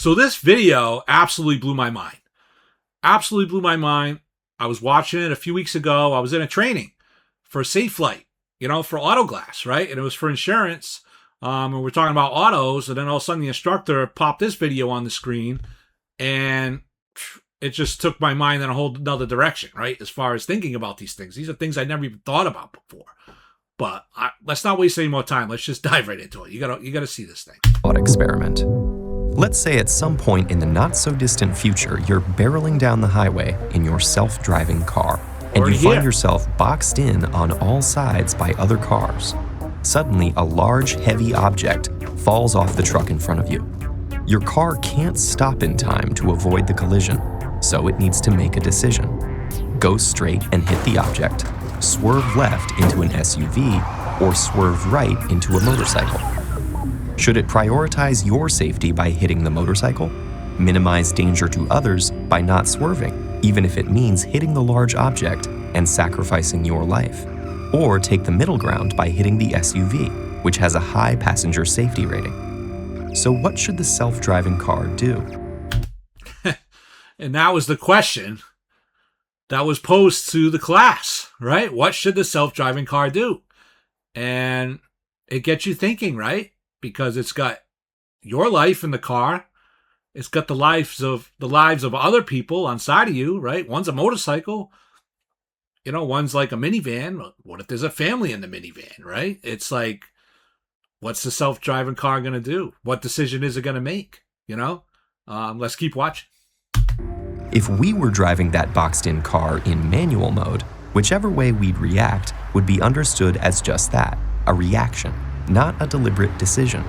So this video absolutely blew my mind. Absolutely blew my mind. I was watching it a few weeks ago. I was in a training for Safelite, for auto glass, right? And it was for insurance. And we're talking about autos. And then all of a sudden the instructor popped this video on the screen. And it just took my mind in a whole another direction, right? As far as thinking about these things. These are things I never even thought about before. But let's not waste any more time. Let's just dive right into it. You gotta see this thing. Thought experiment. Let's say at some point in the not-so-distant future, you're barreling down the highway in your self-driving car, and you find yourself boxed in on all sides by other cars. Suddenly, a large, heavy object falls off the truck in front of you. Your car can't stop in time to avoid the collision, so it needs to make a decision. Go straight and hit the object, swerve left into an SUV, or swerve right into a motorcycle. Should it prioritize your safety by hitting the motorcycle, minimize danger to others by not swerving, even if it means hitting the large object and sacrificing your life, or take the middle ground by hitting the SUV, which has a high passenger safety rating? So what should the self-driving car do? And that was the question that was posed to the class, right? What should the self-driving car do? And it gets you thinking, right? Because it's got your life in the car. It's got the lives of other people on side of you, right? One's a motorcycle. One's like a minivan. What if there's a family in the minivan, right? It's like, what's the self-driving car going to do? What decision is it going to make? Let's keep watching. If we were driving that boxed-in car in manual mode, whichever way we'd react would be understood as just that, a reaction, not a deliberate decision.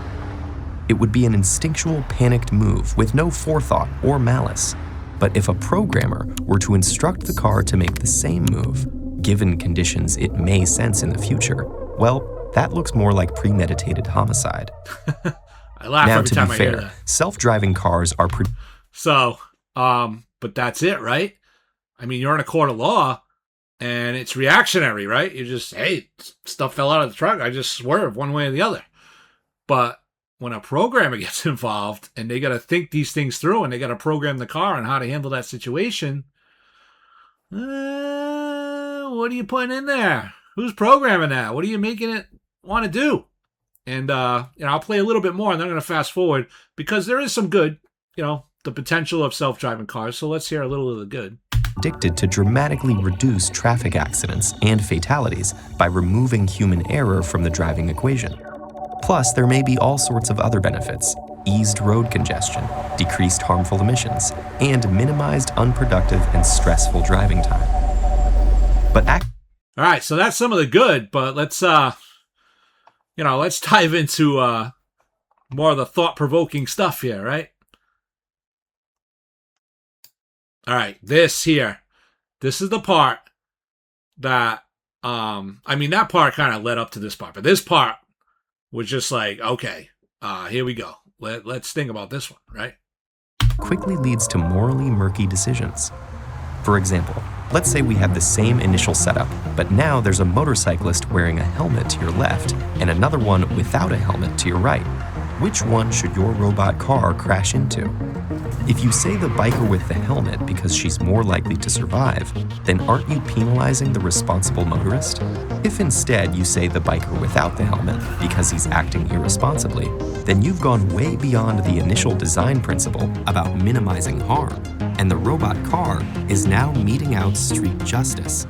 It would be an instinctual, panicked move with no forethought or malice. But if a programmer were to instruct the car to make the same move, given conditions it may sense in the future, well, that looks more like premeditated homicide. I laugh now, every to time be I hear fair, that. self-driving cars are but that's it, right? I mean, you're in a court of law, and it's reactionary, right? You just, hey, stuff fell out of the truck. I just swerve one way or the other. But when a programmer gets involved and they got to think these things through and they got to program the car on how to handle that situation, what are you putting in there? Who's programming that? What are you making it want to do? And, I'll play a little bit more and then I'm going to fast forward because there is some good, the potential of self-driving cars. So let's hear a little of the good. Predicted to dramatically reduce traffic accidents and fatalities by removing human error from the driving equation. Plus, there may be all sorts of other benefits: eased road congestion, decreased harmful emissions, and minimized unproductive and stressful driving time. But all right, so that's some of the good, but let's let's dive into more of the thought-provoking stuff here, right? All right, this is the part that, that part kind of led up to this part, but this part was just like, okay, here we go. Let's think about this one, right? quickly leads to morally murky decisions. For example, let's say we have the same initial setup, but now there's a motorcyclist wearing a helmet to your left and another one without a helmet to your right. Which one should your robot car crash into? If you say the biker with the helmet because she's more likely to survive, then aren't you penalizing the responsible motorist? If instead you say the biker without the helmet because he's acting irresponsibly, then you've gone way beyond the initial design principle about minimizing harm, and the robot car is now meting out street justice.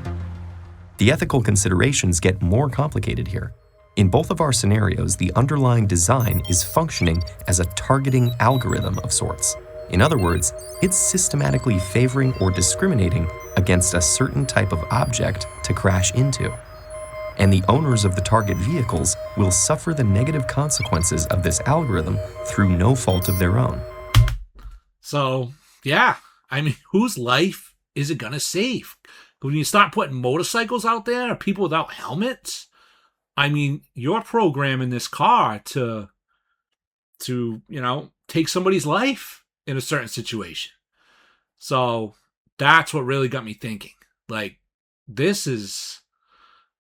The ethical considerations get more complicated here. In both of our scenarios, the underlying design is functioning as a targeting algorithm of sorts. In other words, it's systematically favoring or discriminating against a certain type of object to crash into. And the owners of the target vehicles will suffer the negative consequences of this algorithm through no fault of their own. So, yeah, I mean, whose life is it gonna save? When you start putting motorcycles out there, or people without helmets, I mean, you're programming this car to take somebody's life in a certain situation. So that's what really got me thinking. Like, this is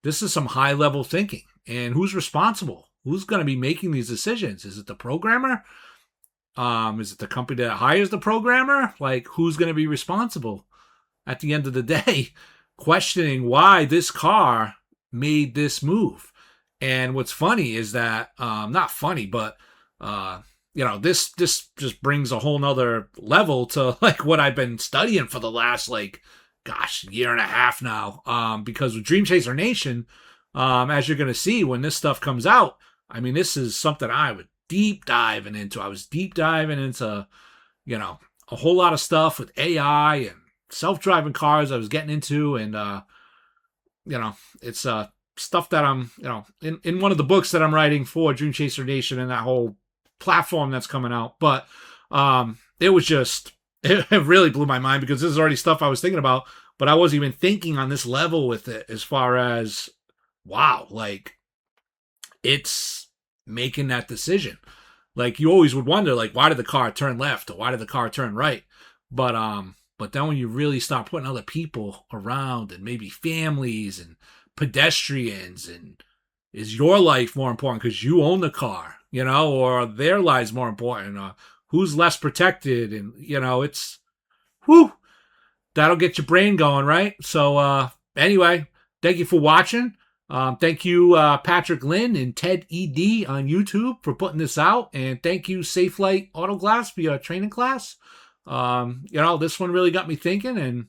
some high level thinking. And who's responsible? Who's going to be making these decisions? Is it the programmer? Is it the company that hires the programmer? Like, who's going to be responsible at the end of the day, questioning why this car made this move? And what's funny is that, not funny, but, this just brings a whole nother level to like what I've been studying for the last, like, year and a half now. Because with Dream Chaser Nation, as you're going to see when this stuff comes out, I mean, this is something I would deep diving into. I was deep diving into, a whole lot of stuff with AI and self-driving cars I was getting into. And, it's stuff that I'm, in one of the books that I'm writing for Dream Chaser Nation and that whole platform that's coming out. But it was just, it really blew my mind because this is already stuff I was thinking about, but I wasn't even thinking on this level with it as far as, wow, like, it's making that decision. Like, you always would wonder, like, why did the car turn left or why did the car turn right? But then when you really start putting other people around and maybe families and pedestrians, and is your life more important because you own the car, or their lives more important, or who's less protected? And, it's, whew, that'll get your brain going, right? So anyway, thank you for watching. Thank you, Patrick Lin and TED-Ed on YouTube for putting this out. And thank you, Safelite Auto Glass, for your training class. This one really got me thinking, and,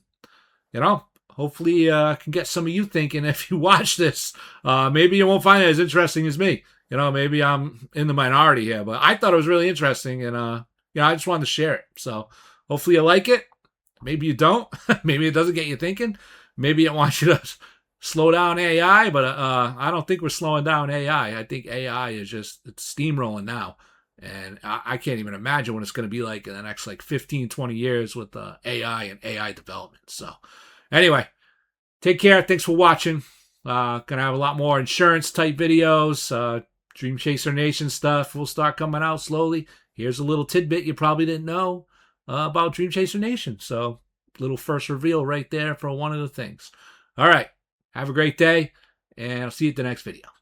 hopefully can get some of you thinking if you watch this. Maybe you won't find it as interesting as me. Maybe I'm in the minority here, but I thought it was really interesting, and, I just wanted to share it. So hopefully you like it. Maybe you don't. Maybe it doesn't get you thinking. Maybe it wants you to slow down AI, but I don't think we're slowing down AI. I think AI is it's steamrolling now. And I can't even imagine what it's going to be like in the next 15, 20 years with AI and AI development. So anyway, take care. Thanks for watching. Gonna have a lot more insurance type videos. Dream Chaser Nation stuff will start coming out slowly. Here's a little tidbit you probably didn't know about Dream Chaser Nation. So little first reveal right there for one of the things. All right. Have a great day, and I'll see you at the next video.